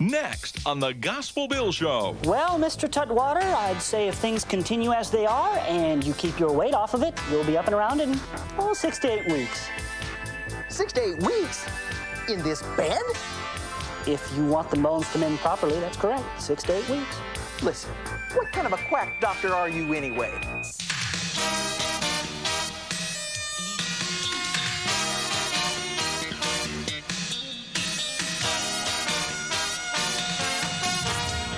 Next on the Gospel Bill Show. Well, Mr. Tutwater, I'd say if things continue as they are and you keep your weight off of it, you'll be up and around in, 6 to 8 weeks. 6 to 8 weeks? In this bed? If you want the bones to mend properly, that's correct. 6 to 8 weeks. Listen, what kind of a quack doctor are you anyway?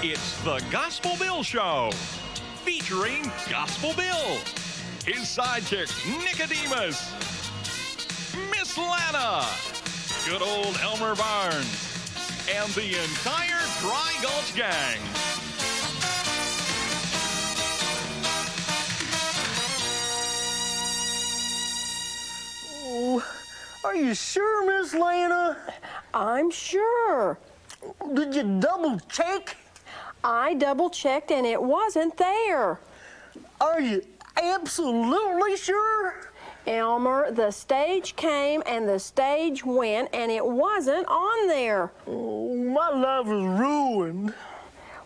It's the Gospel Bill Show, featuring Gospel Bill, his sidekick, Nicodemus, Miss Lana, good old Elmer Barnes, and the entire Dry Gulch gang. Oh, are you sure, Miss Lana? I'm sure. Did you double check? I double-checked and it wasn't there. Are you absolutely sure? Elmer, the stage came and the stage went and it wasn't on there. Oh, my life is ruined.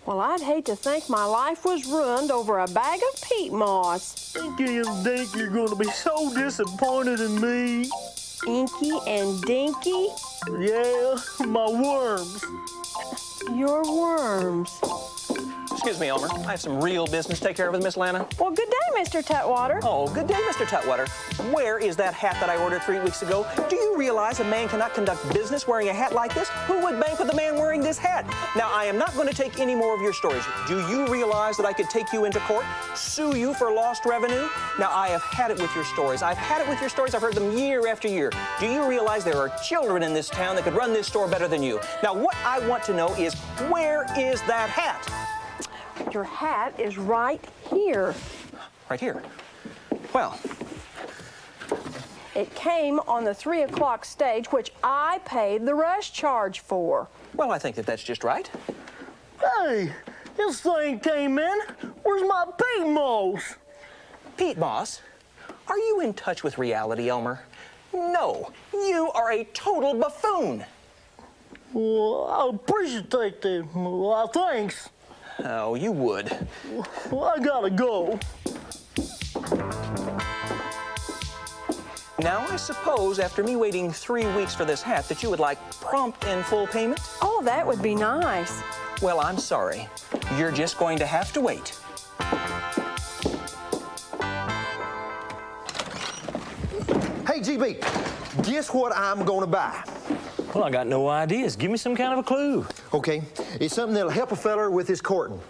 Well, I'd hate to think my life was ruined over a bag of peat moss. Inky and Dinky, you're going to be so disappointed in me. Inky and Dinky? Yeah, my worms. Your worms. Excuse me, Elmer. I have some real business to take care of with Miss Lana. Well, good day, Mr. Tutwater. Oh, good day, Mr. Tutwater. Where is that hat that I ordered 3 weeks ago? Do you realize a man cannot conduct business wearing a hat like this? Who would bank with a man wearing this hat? Now, I am not going to take any more of your stories. Do you realize that I could take you into court, sue you for lost revenue? Now, I have had it with your stories. I've had it with your stories. I've heard them year after year. Do you realize there are children in this town that could run this store better than you? Now, what I want to know is, where is that hat? Your hat is right here. Right here. Well, it came on the 3 o'clock stage, which I paid the rush charge for. well, I think that that's just right. Hey, this thing came in. Where's my peat moss? Pete Moss, are you in touch with reality, Elmer? No, you are a total buffoon. Well, I appreciate that. Well, thanks. Oh, you would. Well, I gotta go. Now, I suppose after me waiting 3 weeks for this hat that you would like prompt and full payment? Oh, that would be nice. Well, I'm sorry. You're just going to have to wait. Hey, GB, guess what I'm gonna buy? Well, I got no ideas. Give me some kind of a clue. Okay, it's something that'll help a feller with his courting.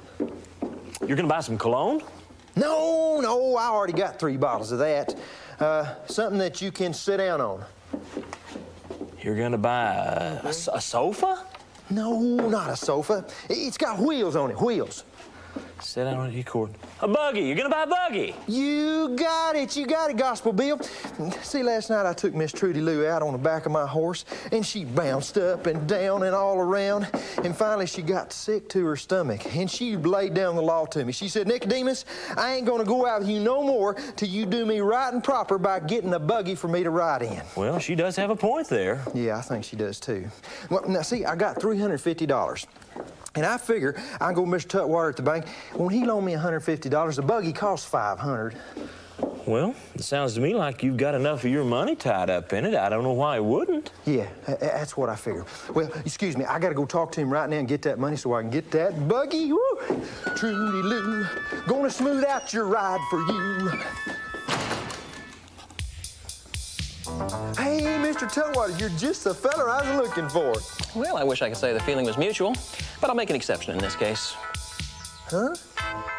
You're gonna buy some cologne? No, I already got 3 bottles of that. Something that you can sit down on. You're gonna buy a sofa? No, not a sofa. It's got wheels on it, wheels. Sit down on your cord. A buggy. You're gonna buy a buggy. You got it, Gospel Bill. See, last night I took Miss Trudy Lou out on the back of my horse, and she bounced up and down and all around, and finally she got sick to her stomach, and she laid down the law to me. She said, Nicodemus, I ain't gonna go out with you no more till you do me right and proper by getting a buggy for me to ride in. Well, she does have a point there. Yeah, I think she does too. Well, now see, I got $350. And I figure I can go to Mr. Tutwater at the bank. When he loaned me $150, the buggy costs $500. Well, it sounds to me like you've got enough of your money tied up in it. I don't know why it wouldn't. Yeah, that's what I figure. Well, excuse me, I gotta go talk to him right now and get that money so I can get that buggy. Woo! Trudy Lou, gonna smooth out your ride for you. Hey, Mr. Tutwater, you're just the fella I was looking for. Well, I wish I could say the feeling was mutual, but I'll make an exception in this case. Huh?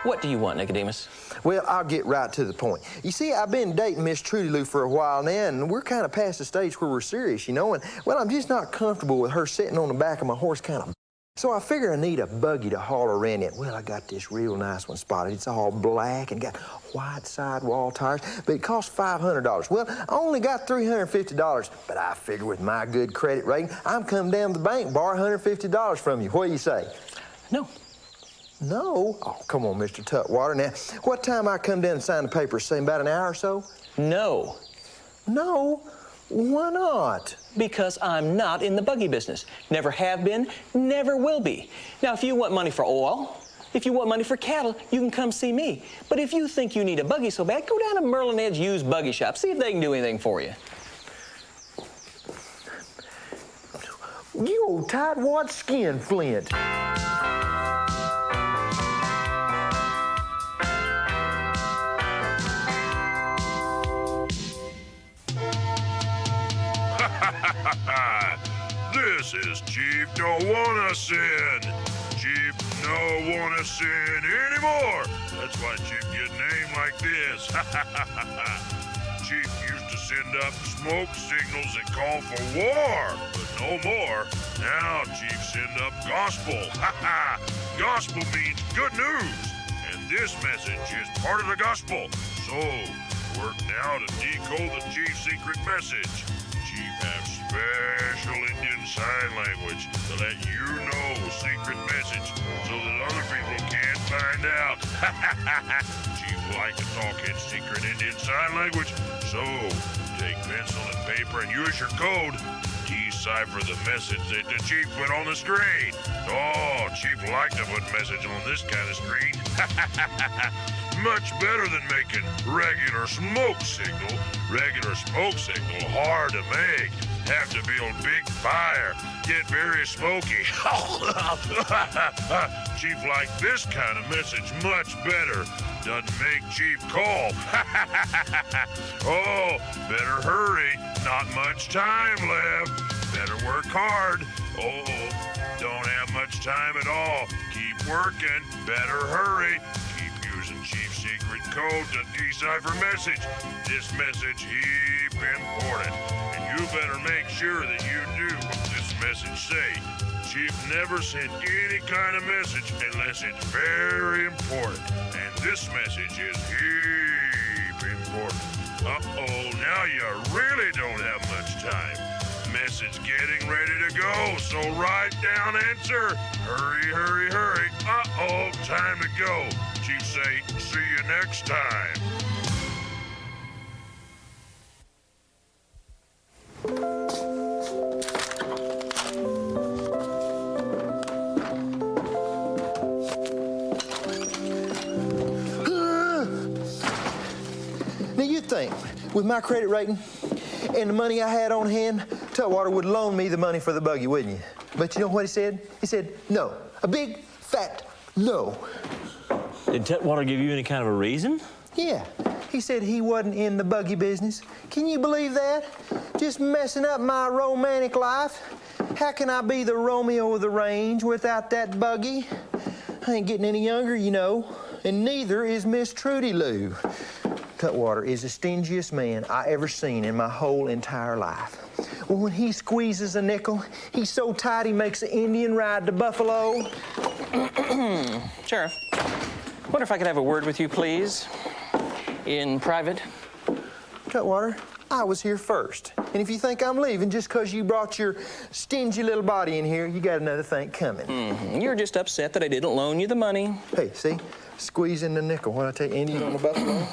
What do you want, Nicodemus? Well, I'll get right to the point. You see, I've been dating Miss Trudy Lou for a while now, and we're kind of past the stage where we're serious, you know, and, well, I'm just not comfortable with her sitting on the back of my horse kind of. So I figure I need a buggy to haul her in. Well, I got this real nice one spotted. It's all black and got white sidewall tires, but it costs $500. Well, I only got $350, but I figure with my good credit rating, I'm coming down to the bank, borrow $150 from you. What do you say? No. No? Oh, come on, Mr. Tutwater. Now, what time I come down and sign the papers? Say about an hour or so? No. No? Why not? Because I'm not in the buggy business. Never have been, never will be. Now, if you want money for oil, if you want money for cattle, you can come see me. But if you think you need a buggy so bad, go down to Merlin Ed's used buggy shop. See if they can do anything for you. You old tightwad skin flint. This is Chief Don't Wanna Sin. Chief no wanna sin anymore. That's why Chief get a name like this. Chief used to send up smoke signals and call for war, but no more. Now Chief send up gospel. Gospel means good news, and this message is part of the gospel. So work now to decode the Chief's secret message. Chief have special Indian sign language to let you know secret message so that other people can't find out. Chief like to talk in secret Indian sign language, so take pencil and paper and use your code. Decipher the message that the Chief put on the screen. Oh, Chief like to put message on this kind of screen. Much better than making regular smoke signal. Regular smoke signal hard to make. Have to build big fire. Get very smoky. Chief like this kind of message much better. Doesn't make Chief cough. Oh, better hurry. Not much time left. Better work hard. Oh, don't have much time at all. Keep working. Better hurry. Using Chief's secret code to decipher message. This message heap important, and you better make sure that you do what this message say. Chief never sent any kind of message unless it's very important, and this message is heap important. Uh-oh, now you really don't have much time. Message getting ready to go, so write down answer. Hurry, hurry, hurry. Uh-oh, time to go. Chief say, see you next time. Now you think, with my credit rating and the money I had on hand, Tutwater would loan me the money for the buggy, wouldn't you? But you know what he said? He said, no. A big, fat no. Did Tutwater give you any kind of a reason? Yeah. He said he wasn't in the buggy business. Can you believe that? Just messing up my romantic life. How can I be the Romeo of the range without that buggy? I ain't getting any younger, you know. And neither is Miss Trudy Lou. Tutwater is the stingiest man I ever seen in my whole entire life. Well, when he squeezes a nickel, he's so tight he makes an Indian ride to Buffalo. Sheriff, wonder if I could have a word with you, please? In private? Tutwater, I was here first. And if you think I'm leaving just because you brought your stingy little body in here, you got another thing coming. You're just upset that I didn't loan you the money. Hey, see? Squeezing the nickel. What I take Indian on the Buffalo?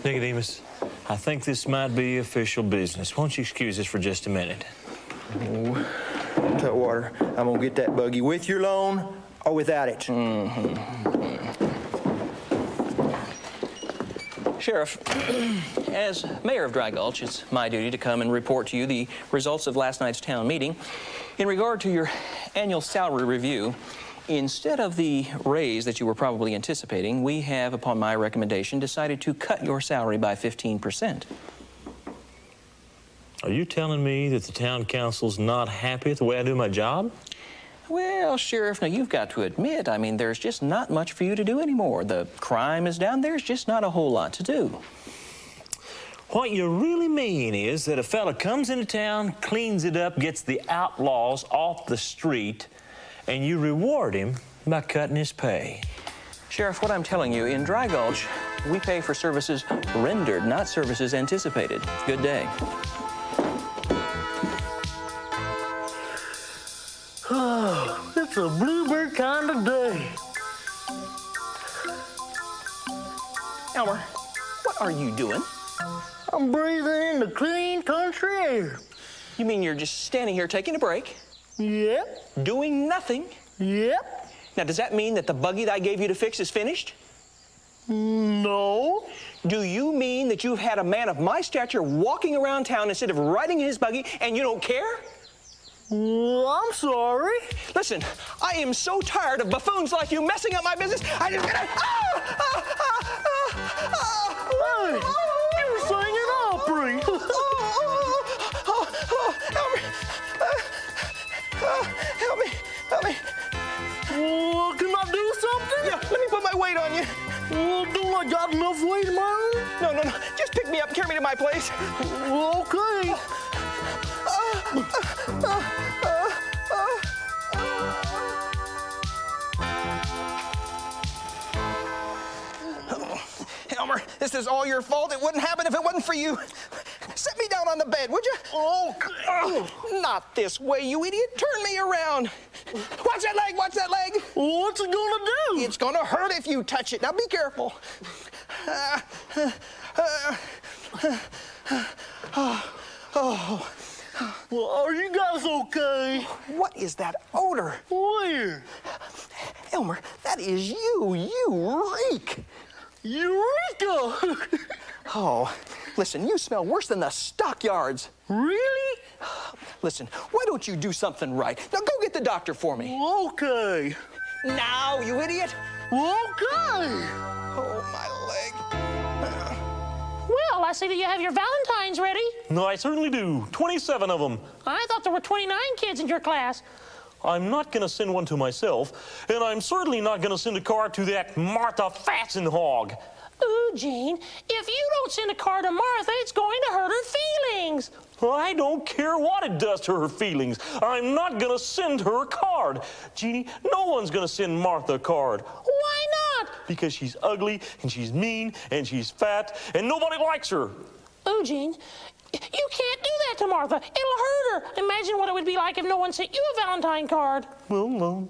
Nicodemus, I think this might be official business. Won't you excuse us for just a minute? Oh, Tutwater, I'm gonna get that buggy with your loan or without it. Sheriff, as mayor of Dry Gulch, it's my duty to come and report to you the results of last night's town meeting. In regard to your annual salary review, instead of the raise that you were probably anticipating, we have, upon my recommendation, decided to cut your salary by 15%. Are you telling me that the town council's not happy with the way I do my job? Well, Sheriff, now you've got to admit, I mean, there's just not much for you to do anymore. The crime is down. There's just not a whole lot to do. What you really mean is that a fella comes into town, cleans it up, gets the outlaws off the street, and you reward him by cutting his pay. Sheriff, what I'm telling you, in Dry Gulch, we pay for services rendered, not services anticipated. Good day. Oh, it's a bluebird kind of day. Elmer, what are you doing? I'm breathing in the clean country air. You mean you're just standing here taking a break? Yep. Doing nothing? Yep. Now, does that mean that the buggy that I gave you to fix is finished? No. Do you mean that you've had a man of my stature walking around town instead of riding in his buggy and you don't care? Well, I'm sorry. Listen, I am so tired of buffoons like you messing up my business. I just gotta... Hey, you were singing Opry. Help me. Well, can I do something? Yeah, let me put my weight on you. Well, don't I got enough weight of my own? No. Just pick me up and carry me to my place. Okay. Elmer, this is all your fault. It wouldn't happen if it wasn't for you. Set me down on the bed, would you? Okay. Not this way, you idiot. Turn me around. Watch that leg. What's it gonna do? It's gonna hurt if you touch it. Now be careful. Well, are you guys okay? What is that odor? Where? Elmer, that is you. You reek. Eureka! Oh, listen, you smell worse than the stockyards. Really? Listen, why don't you do something right? Now go get the doctor for me. Okay. Now, you idiot. Okay. Oh, my leg. Well, I see that you have your Valentines ready. No, I certainly do. 27 of them. I thought there were 29 kids in your class. I'm not going to send one to myself, and I'm certainly not going to send a card to that Martha Fatsenhog. Ooh, Gene, if you don't send a card to Martha, it's going to hurt her feelings. I don't care what it does to her feelings. I'm not going to send her a card. Jeannie, no one's going to send Martha a card. Why not? Because she's ugly, and she's mean, and she's fat, and nobody likes her. Ooh, Gene, you can't do that to Martha. It'll hurt her. Imagine what it would be like if no one sent you a Valentine card. Well,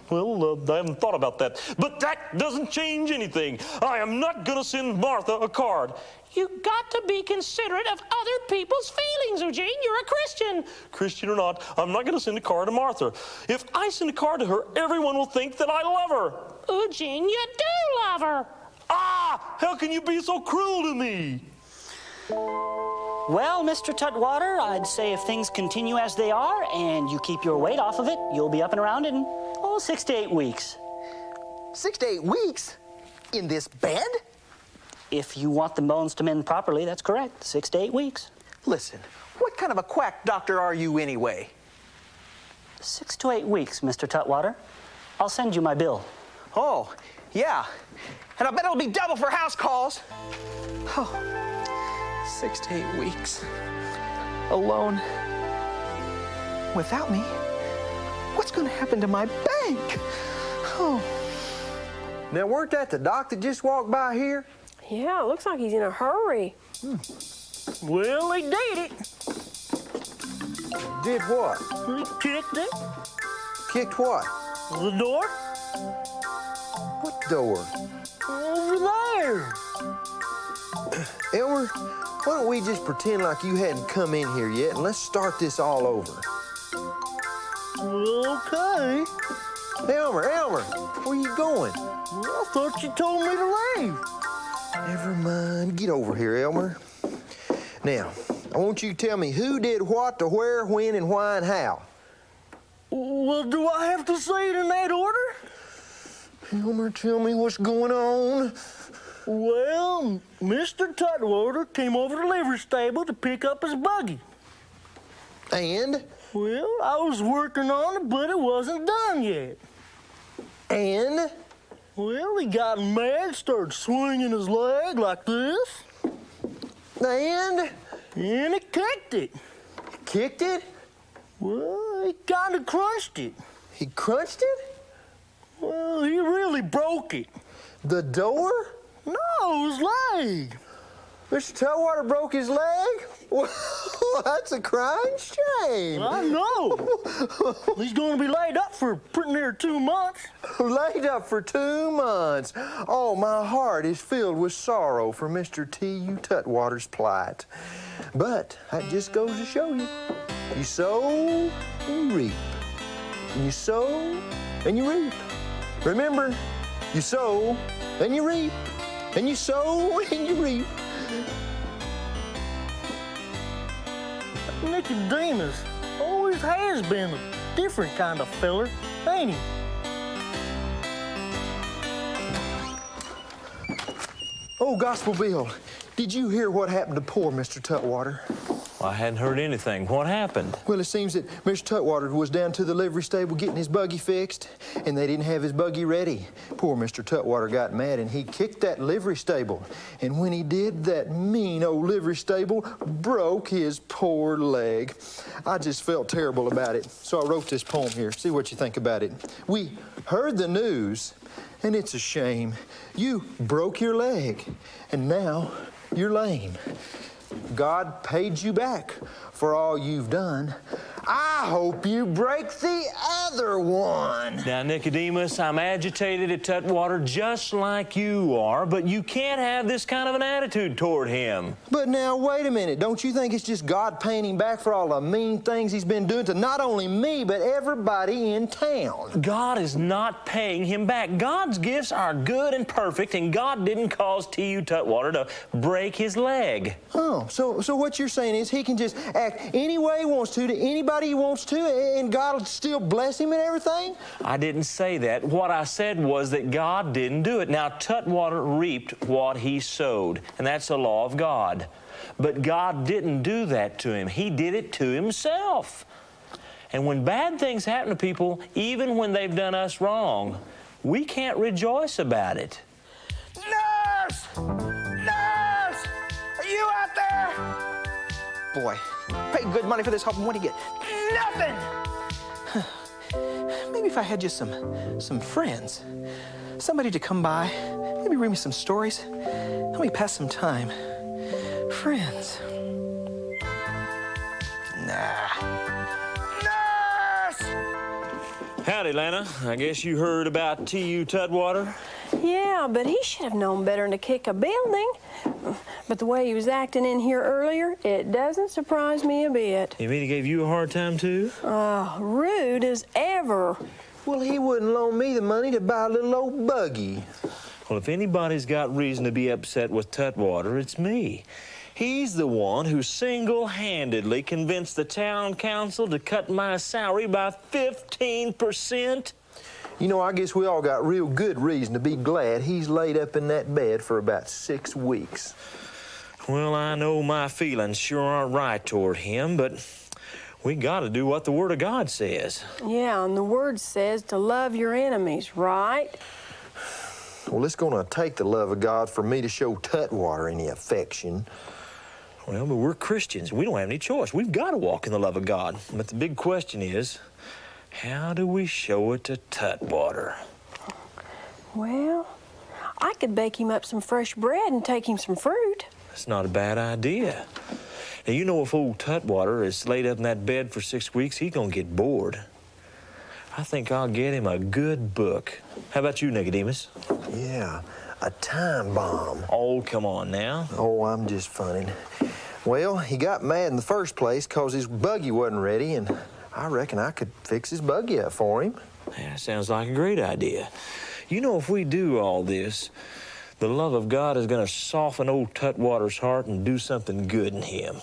I haven't thought about that. But that doesn't change anything. I am not going to send Martha a card. You got to be considerate of other people's feelings, Eugene. You're a Christian. Christian or not, I'm not going to send a card to Martha. If I send a card to her, everyone will think that I love her. Eugene, you do love her. Ah! How can you be so cruel to me? Well, Mr. Tutwater, I'd say if things continue as they are and you keep your weight off of it, you'll be up and around in, 6 to 8 weeks. 6 to 8 weeks? In this bed? If you want the bones to mend properly, that's correct. 6 to 8 weeks. Listen, what kind of a quack doctor are you anyway? 6 to 8 weeks, Mr. Tutwater. I'll send you my bill. Oh, yeah. And I bet it'll be double for house calls. Oh, 6 to 8 weeks. Alone. Without me? What's going to happen to my bank? Oh. Now, weren't that the doc that just walked by here? Yeah, it looks like he's in a hurry. Well, he did it. Did what? He kicked it. Kicked what? The door. What door? Over there. Elmer, why don't we just pretend like you hadn't come in here yet, and let's start this all over. Okay. Hey, Elmer, where you going? Well, I thought you told me to leave. Never mind. Get over here, Elmer. Now, I want you to tell me who did what to where, when, and why, and how. Well, do I have to say it in that order? Elmer, tell me what's going on. Well, Mr. Tutwater came over to the livery stable to pick up his buggy. And? Well, I was working on it, but it wasn't done yet. And? Well, he got mad, started swinging his leg like this. And? And he kicked it. Kicked it? Well, he kind of crunched it. He crunched it? Well, he really broke it. The door? No, his leg. Mr. Tutwater broke his leg? Oh, that's a crying shame. I know. He's going to be laid up for pretty near 2 months. Laid up for 2 months. Oh, my heart is filled with sorrow for Mr. T.U. Tutwater's plight. But that just goes to show you. You sow and you reap. And you sow and you reap. Remember, you sow and you reap. And you sow and you reap. Nicodemus always has been a different kind of feller, ain't he? Oh, Gospel Bill, did you hear what happened to poor Mr. Tutwater? Well, I hadn't heard anything. What happened? Well, it seems that Mr. Tutwater was down to the livery stable getting his buggy fixed, and they didn't have his buggy ready. Poor Mr. Tutwater got mad, and he kicked that livery stable. And when he did, that mean old livery stable broke his poor leg. I just felt terrible about it, so I wrote this poem here. See what you think about it. We heard the news, and it's a shame. You broke your leg, and now you're lame. God paid you back for all you've done. I hope you break the other one. Now, Nicodemus, I'm agitated at Tutwater just like you are, but you can't have this kind of an attitude toward him. But now, wait a minute. Don't you think it's just God paying him back for all the mean things he's been doing to not only me, but everybody in town? God is not paying him back. God's gifts are good and perfect, and God didn't cause T.U. Tutwater to break his leg. Oh, so what you're saying is he can just act any way he wants to anybody he wants to, and God will still bless him and everything? I didn't say that. What I said was that God didn't do it. Now, Tutwater reaped what he sowed, and that's the law of God. But God didn't do that to him. He did it to himself. And when bad things happen to people, even when they've done us wrong, we can't rejoice about it. Nurse! Nurse! Are you out there? Boy, pay good money for this help, and what do you get? Nothing! Maybe if I had just some friends, somebody to come by, maybe read me some stories, help me pass some time. Friends. Nah. Nurse! Howdy, Lana. I guess you heard about T.U. Tutwater? Yeah, but he should have known better than to kick a building. But the way he was acting in here earlier, it doesn't surprise me a bit. You mean he gave you a hard time, too? Rude as ever. Well, he wouldn't loan me the money to buy a little old buggy. Well, if anybody's got reason to be upset with Tutwater, it's me. He's the one who single-handedly convinced the town council to cut my salary by 15%. You know, I guess we all got real good reason to be glad he's laid up in that bed for about 6 weeks. Well, I know my feelings sure aren't right toward him, but we gotta do what the Word of God says. Yeah, and the Word says to love your enemies, right? Well, it's gonna take the love of God for me to show Tutwater any affection. Well, but we're Christians. We don't have any choice. We've got to walk in the love of God. But the big question is, how do we show it to Tutwater? Well, I could bake him up some fresh bread and take him some fruit. That's not a bad idea. Now, you know, if old Tutwater is laid up in that bed for 6 weeks, he's gonna get bored. I think I'll get him a good book. How about you, Nicodemus? Yeah, a time bomb. Oh, come on now. Oh, I'm just funning. Well, he got mad in the first place because his buggy wasn't ready, and I reckon I could fix his buggy up for him. Yeah, sounds like a great idea. You know, if we do all this, the love of God is going to soften old Tutwater's heart and do something good in him.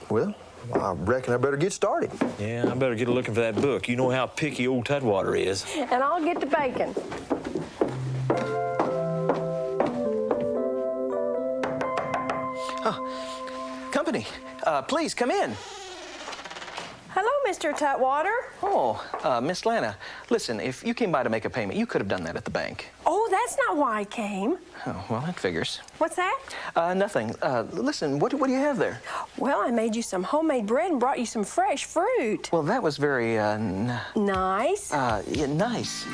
Well, I reckon I better get started. Yeah, I better get looking for that book. You know how picky old Tutwater is. And I'll get to baking. Oh, company, please come in. Hello, Mr. Tutwater. Oh, Miss Lana, listen, if you came by to make a payment, you could have done that at the bank. Oh, that's not why I came. Oh, well, that figures. What's that? Nothing. Listen, what do you have there? Well, I made you some homemade bread and brought you some fresh fruit. Well, that was very, Nice. Yeah, nice.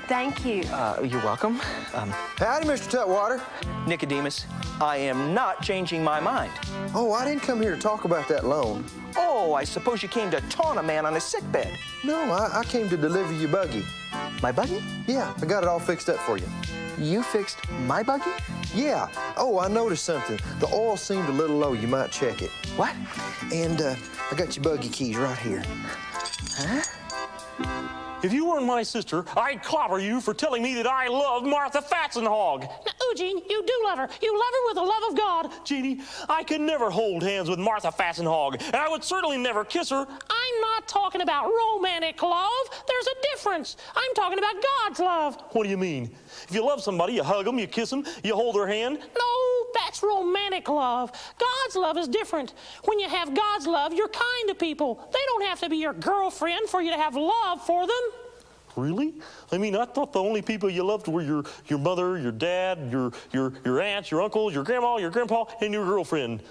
Thank you. You're welcome. Howdy, Mr. Tutwater. Nicodemus, I am not changing my mind. Oh, I didn't come here to talk about that loan. Oh, I suppose you came to taunt a man on his sickbed. No, I came to deliver your buggy. My buggy? Yeah, I got it all fixed up for you. You fixed my buggy? Yeah. Oh, I noticed something. The oil seemed a little low. You might check it. What? And I got your buggy keys right here. Huh? If you weren't my sister, I'd clobber you for telling me that I love Martha Fatsenhog. Now, Eugene, you do love her. You love her with the love of God. Jeannie, I could never hold hands with Martha Fatsenhog, and I would certainly never kiss her. I'm not talking about romantic love. There's a difference. I'm talking about God's love. What do you mean? If you love somebody, you hug them, you kiss them, you hold their hand. No, that's romantic love. God's love is different. When you have God's love, you're kind to people. They don't have to be your girlfriend for you to have love for them. Really? I mean, I thought the only people you loved were your mother, your dad, your aunts, your uncles, your grandma, your grandpa, and your girlfriend.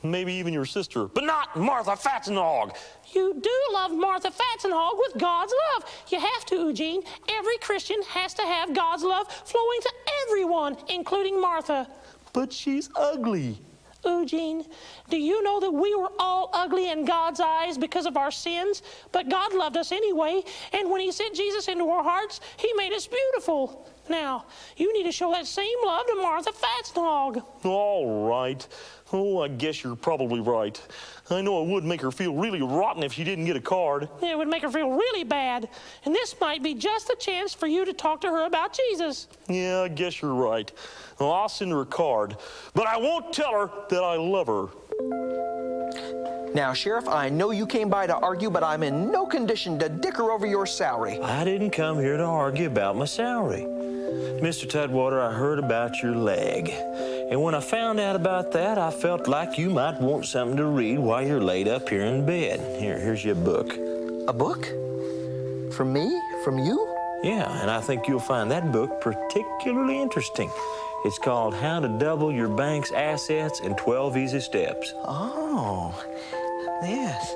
Maybe even your sister, but not Martha Fatsenhog. You do love Martha Fatsenhog with God's love. You have to, Eugene. Every Christian has to have God's love flowing to everyone, including Martha. But she's ugly. Eugene, do you know that we were all ugly in God's eyes because of our sins? But God loved us anyway, and when he sent Jesus into our hearts, he made us beautiful. Now, you need to show that same love to Martha Fatsenhog. All right. Oh, I guess you're probably right. I know it would make her feel really rotten if she didn't get a card. It would make her feel really bad. And this might be just a chance for you to talk to her about Jesus. Yeah, I guess you're right. Well, I'll send her a card, but I won't tell her that I love her. Now, Sheriff, I know you came by to argue, but I'm in no condition to dicker over your salary. I didn't come here to argue about my salary. Mr. Tutwater, I heard about your leg. And when I found out about that, I felt like you might want something to read while you're laid up here in bed. Here's your book. A book? From me? From you? Yeah, and I think you'll find that book particularly interesting. It's called How to Double Your Bank's Assets in 12 Easy Steps. Oh, yes.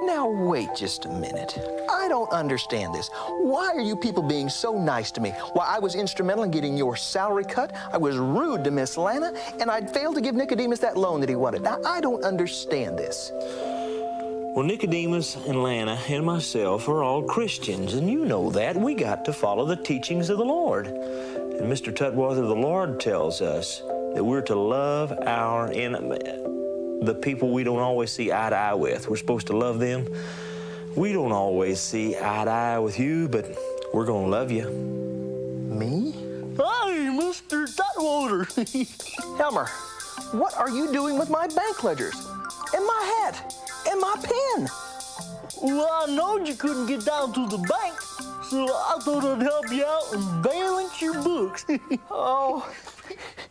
Now, wait just a minute. I don't understand this. Why are you people being so nice to me? Why, I was instrumental in getting your salary cut, I was rude to Miss Lana, and I'd failed to give Nicodemus that loan that he wanted. Now, I don't understand this. Well, Nicodemus and Lana and myself are all Christians, and you know that. We got to follow the teachings of the Lord. And Mr. Tutwater, the Lord tells us that we're to love our enemies. The people we don't always see eye to eye with. We're supposed to love them. We don't always see eye to eye with you, but we're going to love you. Me? Hey, Mr. Tutwater. Elmer, what are you doing with my bank ledgers? And my hat? And my pen? Well, I knowed you couldn't get down to the bank, so I thought I'd help you out and balance your books. Oh,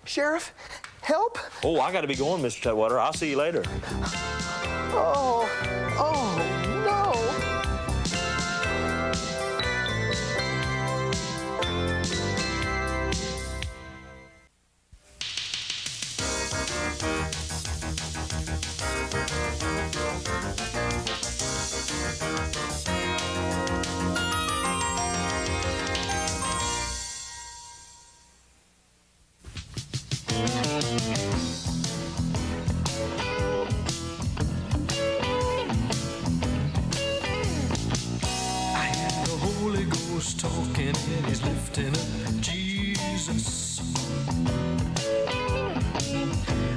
Sheriff, help? Oh, I got to be going, Mr. Tutwater. I'll see you later. Oh, no. Talking and he's lifting up Jesus.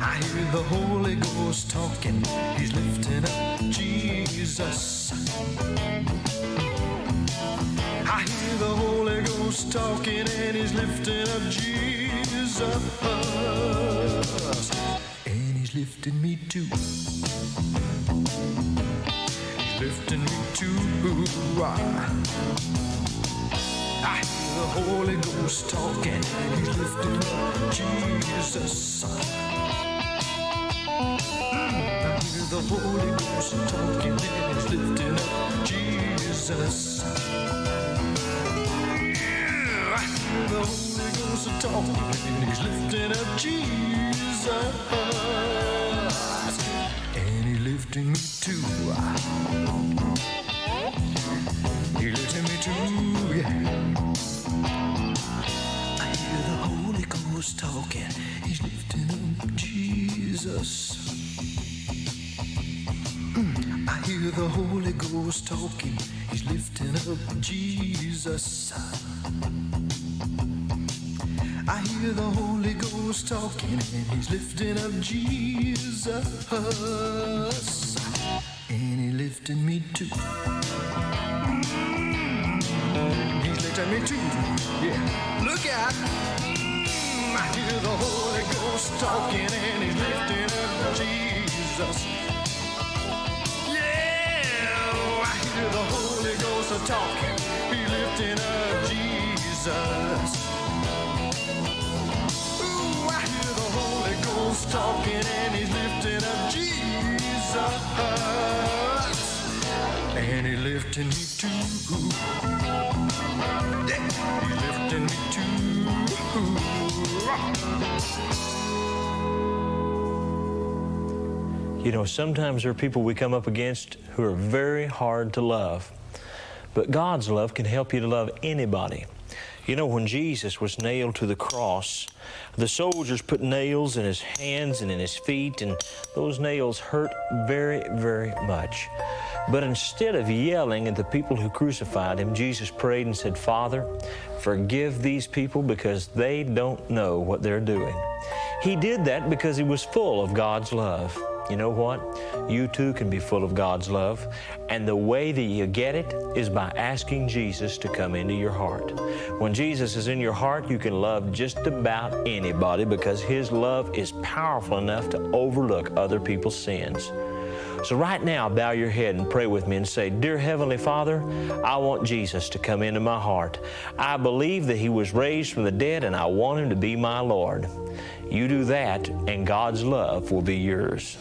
I hear the Holy Ghost talking, he's lifting up Jesus. I hear the Holy Ghost talking and he's lifting up Jesus. And he's lifting me too. He's lifting me too. I hear the Holy Ghost talking, he's lifting up Jesus. I hear the Holy Ghost talking, and he's lifting up Jesus. Yeah, I hear the Holy Ghost a talking and he's lifting up Jesus. And he's lifting me too. He's lifting me too, yeah. I hear the Holy Ghost talking. He's lifting up Jesus. I hear the Holy Ghost talking. He's lifting up Jesus. I hear the Holy Ghost talking and he's lifting up Jesus. And he's lifting me too. He's lifting me too. Yeah. Look out. I hear the Holy Ghost talking and he's lifting up Jesus. The Holy Ghost a talking, he lifting up Jesus. Ooh, I hear the Holy Ghost talking and he's lifting up Jesus. And he's lifting me too. Yeah, he's lifting me too. You know, sometimes there are people we come up against who are very hard to love. But God's love can help you to love anybody. You know, when Jesus was nailed to the cross, the soldiers put nails in his hands and in his feet, and those nails hurt very, very much. But instead of yelling at the people who crucified him, Jesus prayed and said, Father, forgive these people because they don't know what they're doing. He did that because he was full of God's love. You know what? You too can be full of God's love. And the way that you get it is by asking Jesus to come into your heart. When Jesus is in your heart, you can love just about anybody because his love is powerful enough to overlook other people's sins. So right now, bow your head and pray with me and say, Dear Heavenly Father, I want Jesus to come into my heart. I believe that he was raised from the dead and I want him to be my Lord. You do that and God's love will be yours.